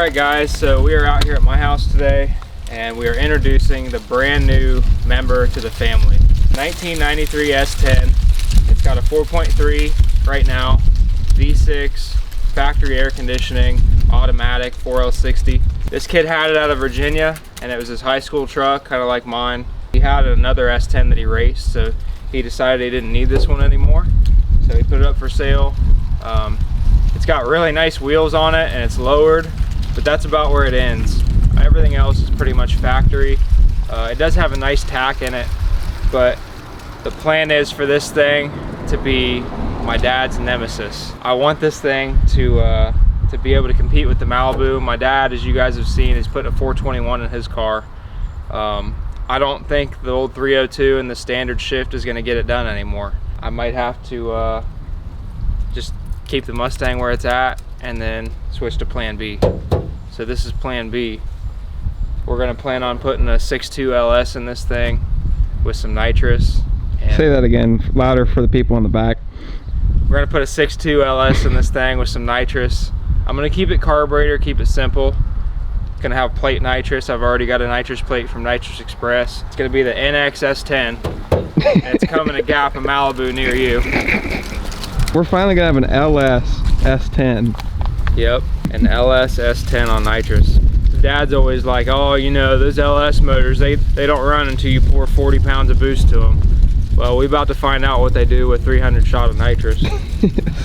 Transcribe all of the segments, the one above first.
Alright guys, so we are out here at my house today and we are introducing the brand new member to the family. 1993 S10. It's got a 4.3 right now, V6, factory air conditioning, automatic 4L60. This kid had it out of Virginia and it was his high school truck, kind of like mine. He had another S10 that he raced, so he decided he didn't need this one anymore. So he put it up for sale. It's got really nice wheels on it and it's lowered, but that's about where it ends. Everything else is pretty much factory. It does have a nice tack in it, but the plan is for this thing to be my dad's nemesis. I want this thing to be able to compete with the Malibu. My dad, as you guys have seen, is putting a 421 in his car. I don't think the old 302 and the standard shift is going to get it done anymore. I might have to just keep the Mustang where it's at and then switch to plan B. So this is plan B. We're going to plan on putting a 6.2 LS in this thing with some nitrous. And say that again, louder for the people in the back. We're going to put a 6.2 LS in this thing with some nitrous. I'm going to keep it carburetor, keep it simple. Going to have plate nitrous. I've already got a nitrous plate from Nitrous Express. It's going to be the NX S10. And it's coming to Gap in Malibu near you. We're finally going to have an LS S10. Yep, an LS S10 on nitrous. Dad's always like, oh, you know, those LS motors, they don't run until you pour 40 pounds of boost to them. Well, we're about to find out what they do with 300 shot of nitrous.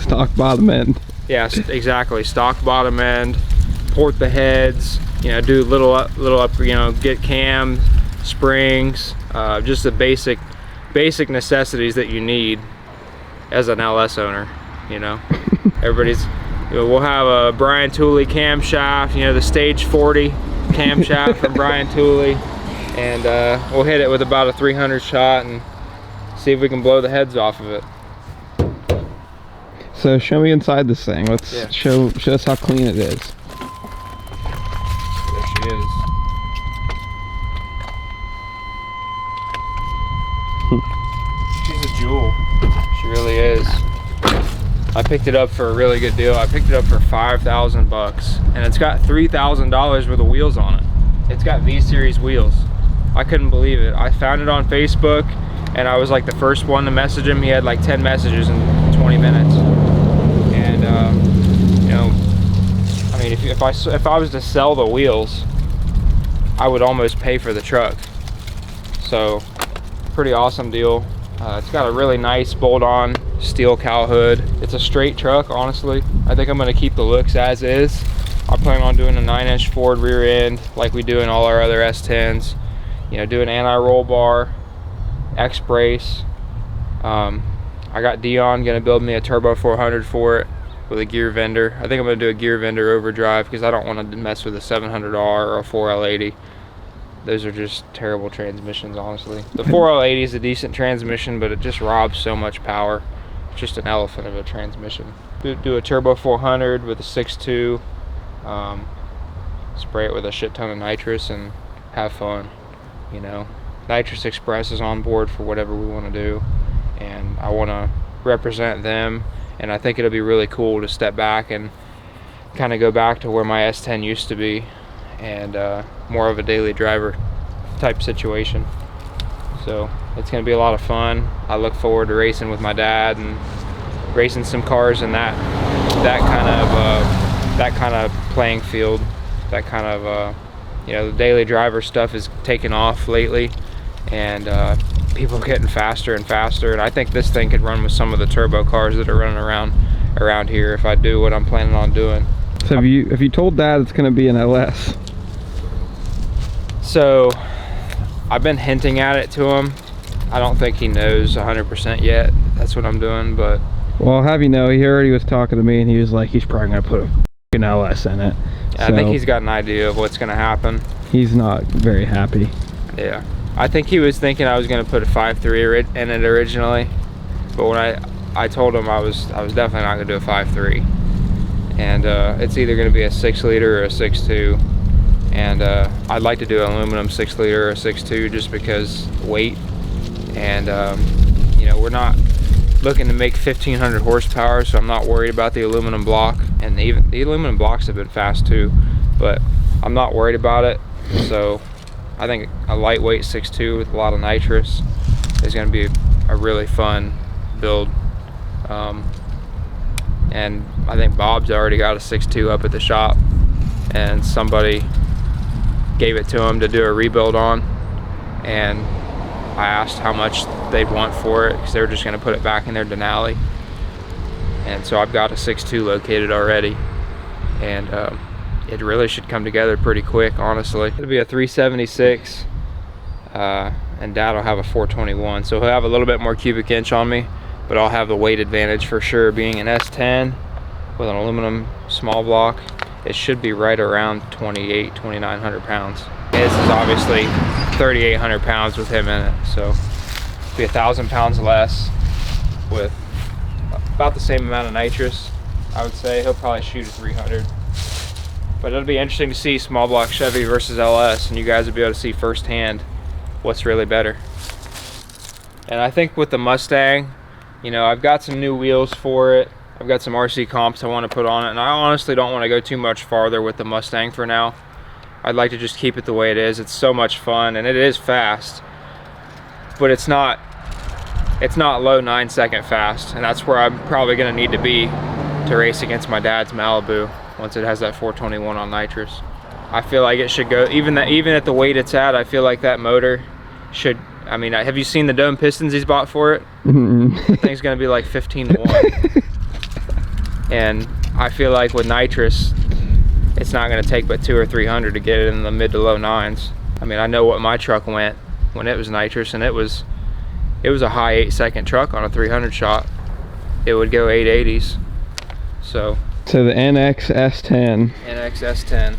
Stock bottom end. Yeah, exactly. Stock bottom end, port the heads, you know, do little up, you know, get cam, springs, just the basic necessities that you need as an LS owner, you know. Everybody's, you know, we'll have a Brian Tooley camshaft, you know, the Stage 40 camshaft from Brian Tooley, and we'll hit it with about a 300 shot and see if we can blow the heads off of it. So show me inside this thing. Let's show us how clean it is. There she is. She's a jewel. She really is. I picked it up for a really good deal. I picked it up for 5,000 bucks, and it's got $3,000 worth of wheels on it. It's got V-Series wheels. I couldn't believe it. I found it on Facebook, and I was like the first one to message him. He had like 10 messages in 20 minutes. And you know, I mean, if I was to sell the wheels, I would almost pay for the truck. So, pretty awesome deal. It's got a really nice bolt-on steel cowl hood. It's a straight truck, honestly. I think I'm going to keep the looks as is. I plan on doing a 9-inch Ford rear end like we do in all our other S10s. You know, do an anti-roll bar, X-brace. I got Dion going to build me a Turbo 400 for it with a gear vendor. I think I'm going to do a gear vendor overdrive because I don't want to mess with a 700R or a 4L80. Those are just terrible transmissions, honestly. The 4L80 is a decent transmission, but it just robs so much power. It's just an elephant of a transmission. Do a Turbo 400 with a 6.2, spray it with a shit ton of nitrous and have fun, you know. Nitrous Express is on board for whatever we want to do, and I want to represent them, and I think it'll be really cool to step back and kind of go back to where my S10 used to be, and more of a daily driver type situation. So it's going to be a lot of fun. I look forward to racing with my dad and racing some cars in that kind of playing field. That kind of you know, the daily driver stuff is taking off lately, and people are getting faster and faster, and I think this thing could run with some of the turbo cars that are running around here if I do what I'm planning on doing. So have you told Dad it's going to be an LS? So I've been hinting at it to him. I don't think he knows 100% yet that's what I'm doing, but well, I'll have you know, he already was talking to me and he was like, he's probably gonna put a f***ing LS in it. Yeah, so I think he's got an idea of what's gonna happen. He's not very happy. Yeah, I think he was thinking I was gonna put a 5.3 in it originally, but when I told him I was definitely not gonna do a 5.3, and it's either gonna be a 6-liter or a 6.2. And I'd like to do an aluminum 6-liter or a 6.2 just because weight, and you know, we're not looking to make 1,500 horsepower, so I'm not worried about the aluminum block, and even the aluminum blocks have been fast too. but I'm not worried about it. So I think a lightweight 6.2 with a lot of nitrous is going to be a really fun build. And I think Bob's already got a 6.2 up at the shop, and somebody gave it to him to do a rebuild on, and I asked how much they'd want for it because they were just going to put it back in their Denali. And so I've got a 6.2 located already, and it really should come together pretty quick, honestly. It'll be a 376, and Dad will have a 421, so he'll have a little bit more cubic inch on me, but I'll have the weight advantage for sure. Being an S10 with an aluminum small block, it should be right around 2,900 pounds. This is obviously 3,800 pounds with him in it, so it'll be 1,000 pounds less with about the same amount of nitrous. I would say he'll probably shoot a 300. But it'll be interesting to see small block Chevy versus LS, and you guys will be able to see firsthand what's really better. And I think with the Mustang, you know, I've got some new wheels for it. I've got some RC comps I want to put on it, and I honestly don't want to go too much farther with the Mustang for now. I'd like to just keep it the way it is. It's so much fun, and it is fast, but it's not low 9-second fast, and that's where I'm probably going to need to be to race against my dad's Malibu once it has that 421 on nitrous. I feel like it should go, even at the weight it's at, I feel like that motor should, I mean, have you seen the dome pistons he's bought for it? The thing's gonna be like 15 to 1. And I feel like with nitrous, it's not gonna take but 200 or 300 to get it in the mid to low 9s. I mean, I know what my truck went when it was nitrous, and it was a high 8-second truck on a 300 shot. It would go 880s. So the NX S10. NX S10.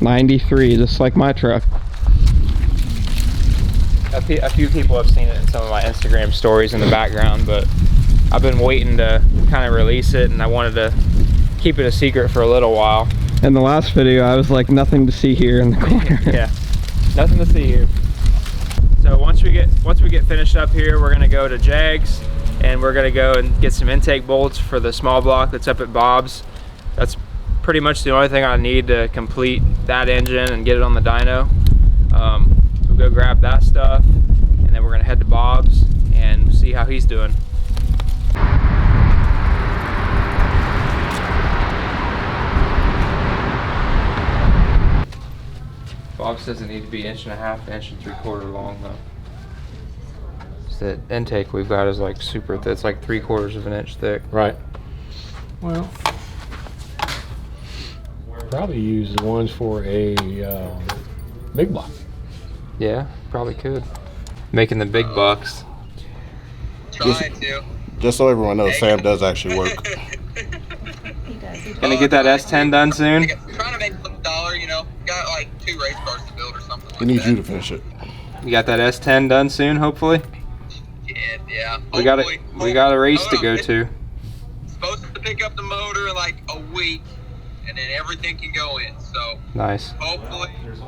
93, just like my truck. A few people have seen it in some of my Instagram stories in the background, but I've been waiting to kind of release it, and I wanted to keep it a secret for a little while. In the last video, I was like, nothing to see here in the corner. Yeah, nothing to see here. So once we get finished up here, we're gonna go to Jags, and we're gonna go and get some intake bolts for the small block that's up at Bob's. That's pretty much the only thing I need to complete that engine and get it on the dyno. We'll go grab that stuff, and then we're gonna head to Bob's and see how he's doing. Bob says it needs to be 1.5 to 1.75 inches long though. So the intake we've got is like super thick. It's like 3/4 of an inch thick. Right. Well, probably use the ones for a big block. Yeah, probably could. Making the big bucks. Trying to. Just so everyone knows, Sam does actually work. Gonna get that S10 done soon? Trying to make $1, you know. Got like 2 race cars to build or something like He needs that. you to finish it. You got that S10 done soon, hopefully? Yeah. We got a race to go to. Supposed to pick up the motor in like a week, and then everything can go in. So Nice. hopefully. There's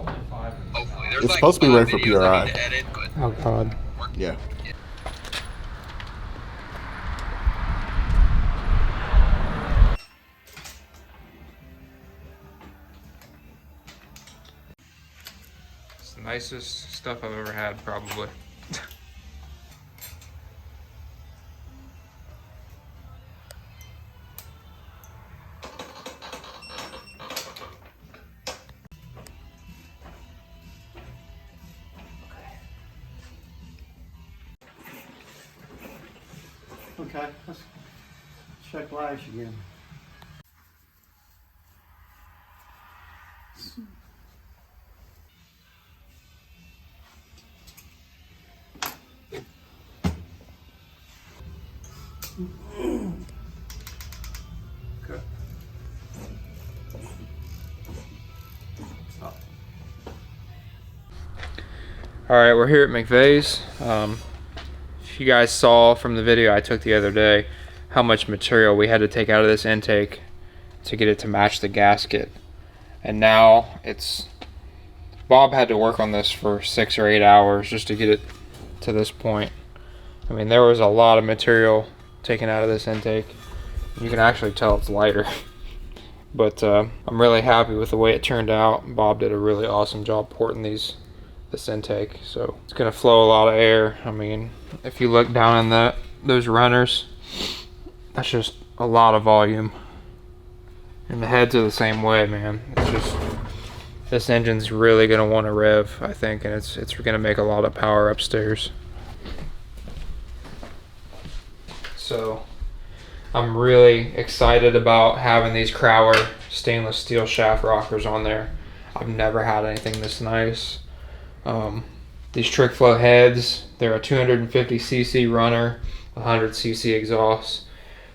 It's like supposed to be 5 ready for videos I PRI. need to edit, but Oh God. Yeah. It's the nicest stuff I've ever had, probably. Okay, let's check lights again. Okay. All right, we're here at McVeigh's. If you guys saw from the video I took the other day how much material we had to take out of this intake to get it to match the gasket, and now Bob had to work on this for 6 or 8 hours just to get it to this point. I mean, there was a lot of material taken out of this intake. You can actually tell it's lighter. But I'm really happy with the way it turned out. Bob did a really awesome job porting this intake, so it's gonna flow a lot of air. I mean, if you look down in those runners, that's just a lot of volume. And the heads are the same way, man. It's just, this engine's really gonna want to rev, I think, and it's gonna make a lot of power upstairs. So I'm really excited about having these Crowler stainless steel shaft rockers on there. I've never had anything this nice. These trick flow heads, they're a 250cc runner, 100cc exhaust.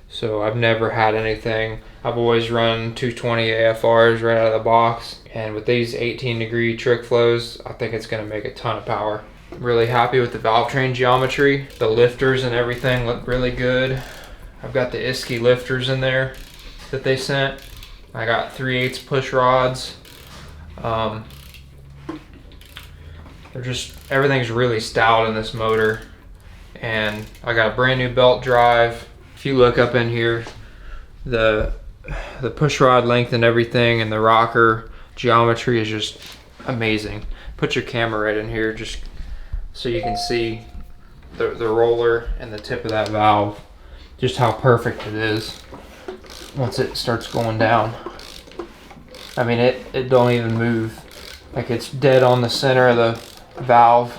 So I've never had anything. I've always run 220 AFRs right out of the box. And with these 18-degree trick flows, I think it's gonna make a ton of power. I'm really happy with the valve train geometry. The lifters and everything look really good. I've got the Isky lifters in there that they sent. I got 3/8 push rods. They're just, everything's really stout in this motor. And I got a brand new belt drive. If you look up in here, the push rod length and everything and the rocker geometry is just amazing. Put your camera right in here just so you can see the roller and the tip of that valve, just how perfect it is once it starts going down. I mean, it don't even move. Like, it's dead on the center of the valve.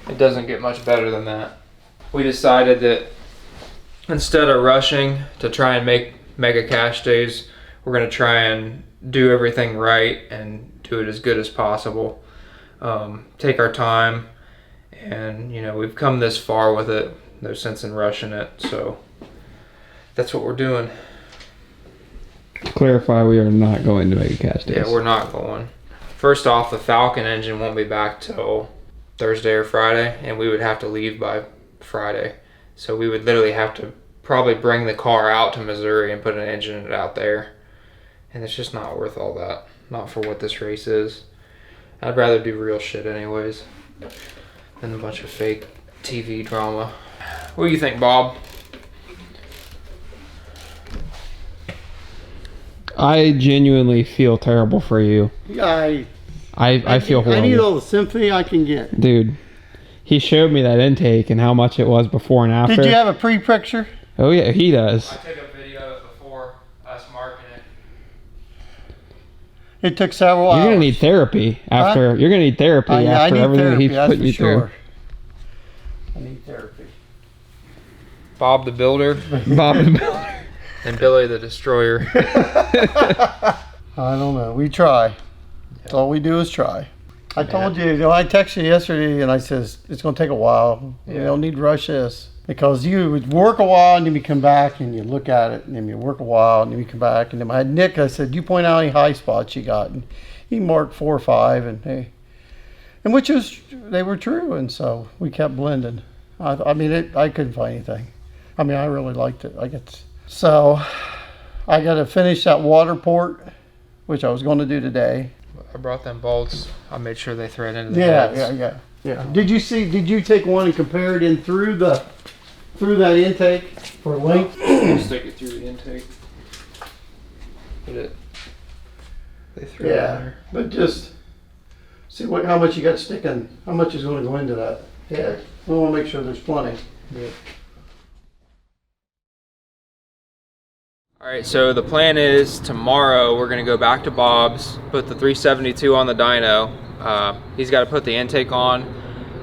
It doesn't get much better than that. We decided that instead of rushing to try and make mega cash days, we're gonna try and do everything right and do it as good as possible. Take our time, and you know, we've come this far with it. No sense in rushing it, so that's what we're doing. To clarify, we are not going to make a cast days. Yeah, we're not going. First off, the Falcon engine won't be back till Thursday or Friday, and we would have to leave by Friday. So we would literally have to probably bring the car out to Missouri and put an engine in it out there. And it's just not worth all that. Not for what this race is. I'd rather do real shit anyways than a bunch of fake TV drama. What do you think, Bob? I genuinely feel terrible for you. I feel horrible. I need all the sympathy I can get. Dude, he showed me that intake and how much it was before and after. Did you have a pre-picture? Oh yeah, he does. I took a video of it before us marking it. It took several hours. You're gonna need therapy after. You're gonna need therapy Yeah, after I need everything therapy, he's that's put you for sure. through. I need therapy. Bob the Builder Bob the Builder. and Billy the Destroyer. I don't know. We try. That's all we do is try. I told you, I texted you yesterday and I says, it's going to take a while. You don't need to rush this. Because you would work a while and then you come back and you look at it and then you work a while and then you come back. And then I had Nick, I said, you point out any high spots you got. And he marked 4 or 5 and which is, they were true. And so we kept blending. I mean, I couldn't find anything. I mean, I really liked it. So I got to finish that water port, which I was going to do today. I brought them bolts. I made sure they thread into the heads. Yeah. Did you take one and compare it in through that intake for length? Stick it through the intake. They thread in there. But just see how much you got sticking, how much is going to go into that head. We want to make sure there's plenty. Yeah. Alright, so the plan is tomorrow we're going to go back to Bob's, put the 372 on the dyno. He's got to put the intake on.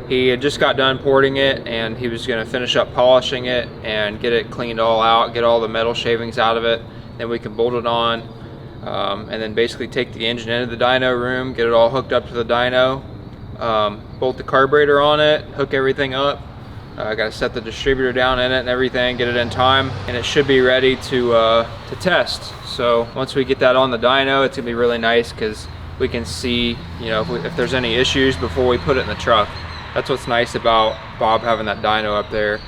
He had just got done porting it and he was going to finish up polishing it and get it cleaned all out, get all the metal shavings out of it. Then we can bolt it on and then basically take the engine into the dyno room, get it all hooked up to the dyno, bolt the carburetor on it, hook everything up. I got to set the distributor down in it and everything, get it in time, and it should be ready to test. So once we get that on the dyno, it's gonna be really nice because we can see, you know, if there's any issues before we put it in the truck. That's what's nice about Bob having that dyno up there.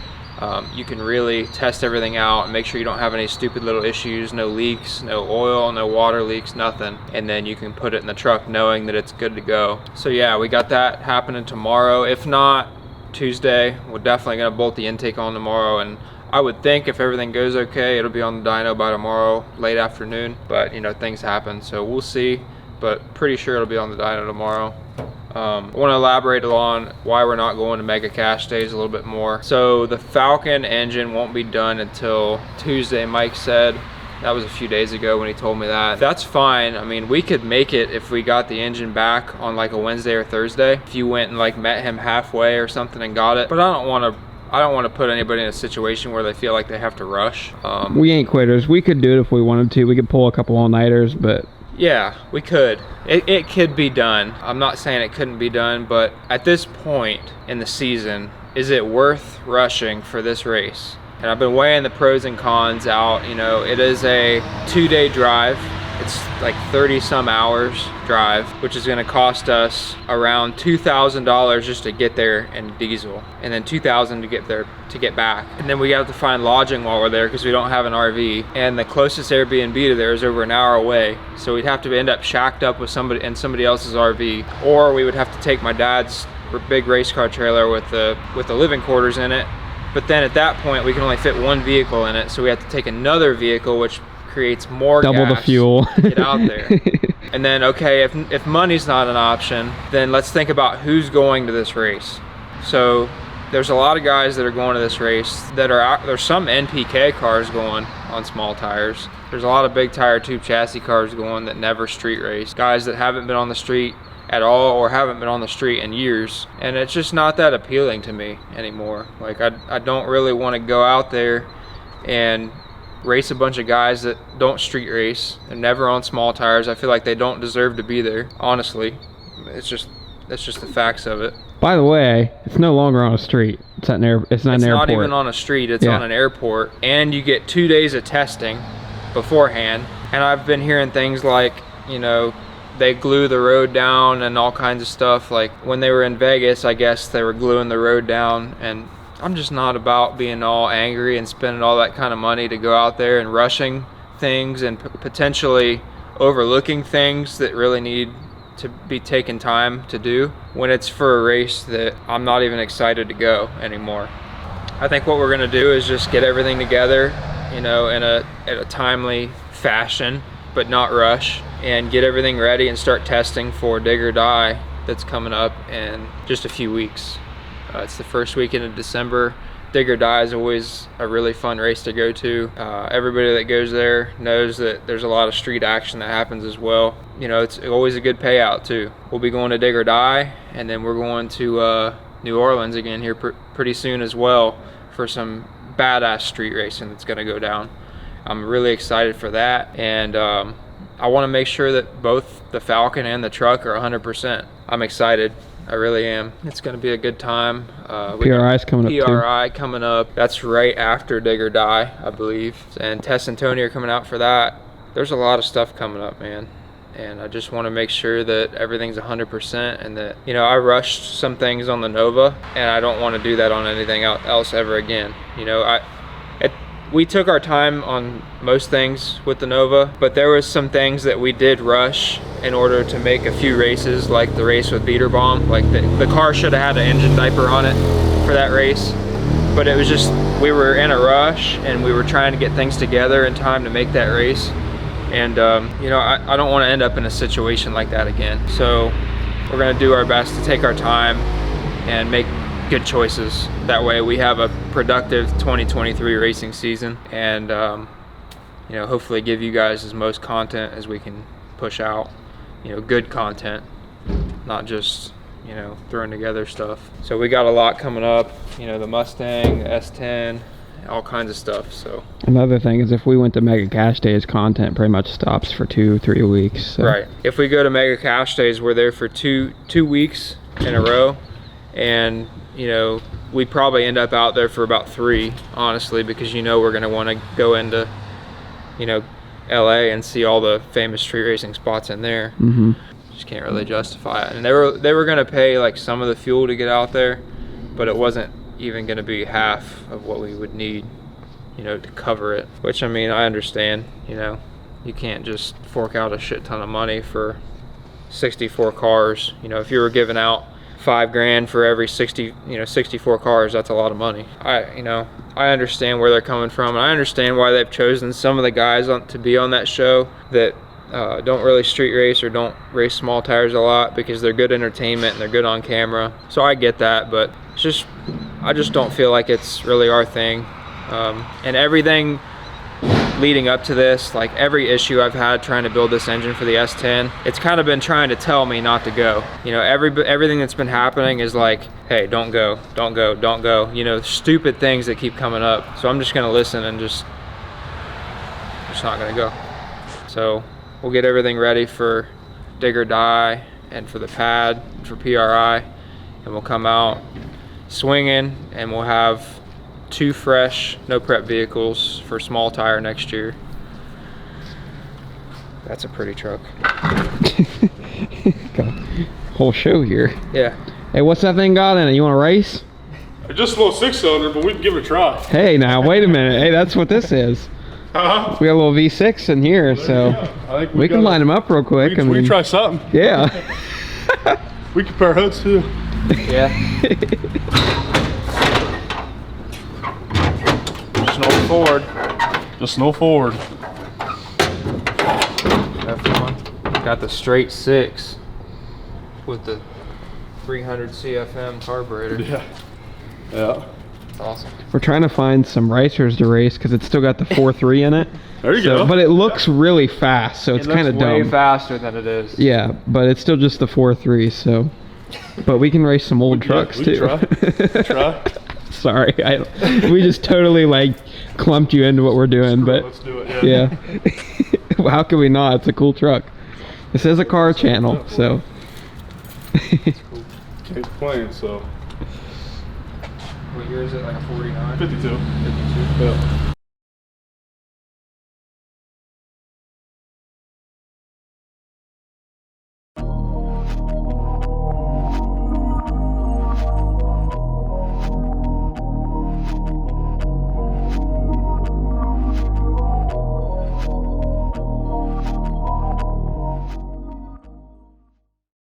You can really test everything out and make sure you don't have any stupid little issues, no leaks, no oil, no water leaks, nothing. And then you can put it in the truck knowing that it's good to go. So yeah, we got that happening tomorrow. If not, Tuesday. We're definitely gonna bolt the intake on tomorrow, and I would think if everything goes okay, it'll be on the dyno by tomorrow, late afternoon. But you know, things happen, so we'll see. But pretty sure it'll be on the dyno tomorrow. I want to elaborate on why we're not going to mega cache days a little bit more. So the Falcon engine won't be done until Tuesday, Mike said. That was a few days ago when he told me that. That's fine. I mean, we could make it if we got the engine back on like a Wednesday or Thursday. If you went and like met him halfway or something and got it. But I don't want to put anybody in a situation where they feel like they have to rush. We ain't quitters. We could do it if we wanted to. We could pull a couple all-nighters, but yeah, we could. It could be done. I'm not saying it couldn't be done, but at this point in the season, is it worth rushing for this race? And I've been weighing the pros and cons out. You know, it is a 2-day drive. It's like 30 some hours drive, which is gonna cost us around $2,000 just to get there in diesel, and then $2,000 to get there to get back. And then we have to find lodging while we're there because we don't have an RV. And the closest Airbnb to there is over an hour away. So we'd have to end up shacked up with somebody in somebody else's RV, or we would have to take my dad's big race car trailer with the living quarters in it. But then at that point, we can only fit one vehicle in it, so we have to take another vehicle, which creates more double gas the fuel to get out there. And then, okay, if money's not an option, then let's think about who's going to this race. So there's a lot of guys that are going to this race that are out. There's some NPK cars going on small tires. There's a lot of big tire tube chassis cars going that never street race. Guys that haven't been on the street at all or haven't been on the street in years. And it's just not that appealing to me anymore. Like I don't really want to go out there and race a bunch of guys that don't street race and never on small tires. I feel like they don't deserve to be there, honestly. That's just the facts of it. by the way, it's no longer on a street. It's not an airport. It's not even on a street. It's on an airport, and you get 2 days of testing beforehand. And I've been hearing things like, you know, they glue the road down and all kinds of stuff. Like when they were in Vegas, I guess they were gluing the road down, and I'm just not about being all angry and spending all that kind of money to go out there and rushing things and potentially overlooking things that really need to be taken time to do when it's for a race that I'm not even excited to go anymore. I think what we're gonna do is just get everything together, you know, in a timely fashion, but not rush, and get everything ready and start testing for Dig or Die that's coming up in just a few weeks. It's the first weekend of December. Dig or Die is always a really fun race to go to. Everybody that goes there knows that there's a lot of street action that happens as well. You know, it's always a good payout too. We'll be going to Dig or Die, and then we're going to New Orleans again here pretty soon as well for some badass street racing that's gonna go down. I'm really excited for that, and I wanna make sure that both the Falcon and the truck are 100%. I'm excited. I really am. It's going to be a good time. PRI's coming up too. PRI coming up. That's right after Dig or Die, I believe. And Tess and Tony are coming out for that. There's a lot of stuff coming up, man. And I just want to make sure that everything's 100%, and that, you know, I rushed some things on the Nova, and I don't want to do that on anything else ever again. You know, we took our time on most things with the Nova, but there was some things that we did rush in order to make a few races, like the race with Beater Bomb. Like the car should have had an engine diaper on it for that race, but it was just, we were in a rush and we were trying to get things together in time to make that race. And you know, I don't want to end up in a situation like that again. So we're gonna do our best to take our time and make good choices. That way we have a productive 2023 racing season, and you know, hopefully give you guys as most content as we can push out. You know, good content, not just, you know, throwing together stuff. So we got a lot coming up, you know, the Mustang, the S10, all kinds of stuff. So another thing is, if we went to Mega Cache Days, content pretty much stops for 2-3 weeks. So. Right. If we go to Mega Cache Days, we're there for two weeks in a row, and you know, we probably end up out there for about 3, honestly, because you know we're gonna want to go into, you know, LA and see all the famous street racing spots in there. Mm-hmm. Just can't really justify it. And they were gonna pay like some of the fuel to get out there, but it wasn't even gonna be half of what we would need, you know, to cover it. Which, I mean, I understand. You know, you can't just fork out a shit ton of money for 64 cars. You know, if you were giving out $5 grand for every 64 cars. That's a lot of money. I understand where they're coming from, and I understand why they've chosen some of the guys to be on that show that don't really street race or don't race small tires a lot, because they're good entertainment and they're good on camera. So I get that, but I just don't feel like it's really our thing. And everything leading up to this, like every issue I've had trying to build this engine for the S10, it's kind of been trying to tell me not to go. Everything that's been happening is like, hey, don't go, don't go, don't go. Stupid things that keep coming up. So I'm just gonna listen and just not gonna go. So we'll get everything ready for dig or die and for the pad, for PRI, and we'll come out swinging, and we'll have 2 fresh, no prep vehicles for small tire next year. That's a pretty truck. Got a whole show here. Yeah. Hey, what's that thing got in it? You want to race? Just a little 6-cylinder, but we can give it a try. Hey, now wait a minute. Hey, that's what this is. Uh-huh. We got a little V6 in here, so I think we can line them up real quick. We can try something. Yeah. We can pair hoods too. Yeah. Just an old Ford. Just no Ford. F1. Got the straight 6 with the 300 CFM carburetor. Yeah. Yeah. It's awesome. We're trying to find some racers to race because it's still got the 4.3 in it. There you go. But it looks really fast, so it's kind of dumb. Way faster than it is. Yeah, but it's still just the 4.3, so. But we can race some old trucks too. Try. Sorry, we just totally like clumped you into what we're doing, but Let's do it. Yeah. Well, how can we not? It's a cool truck. This is a car channel, so. Can't complain. So. What year is it? Like a 49? 52. 52. Yeah.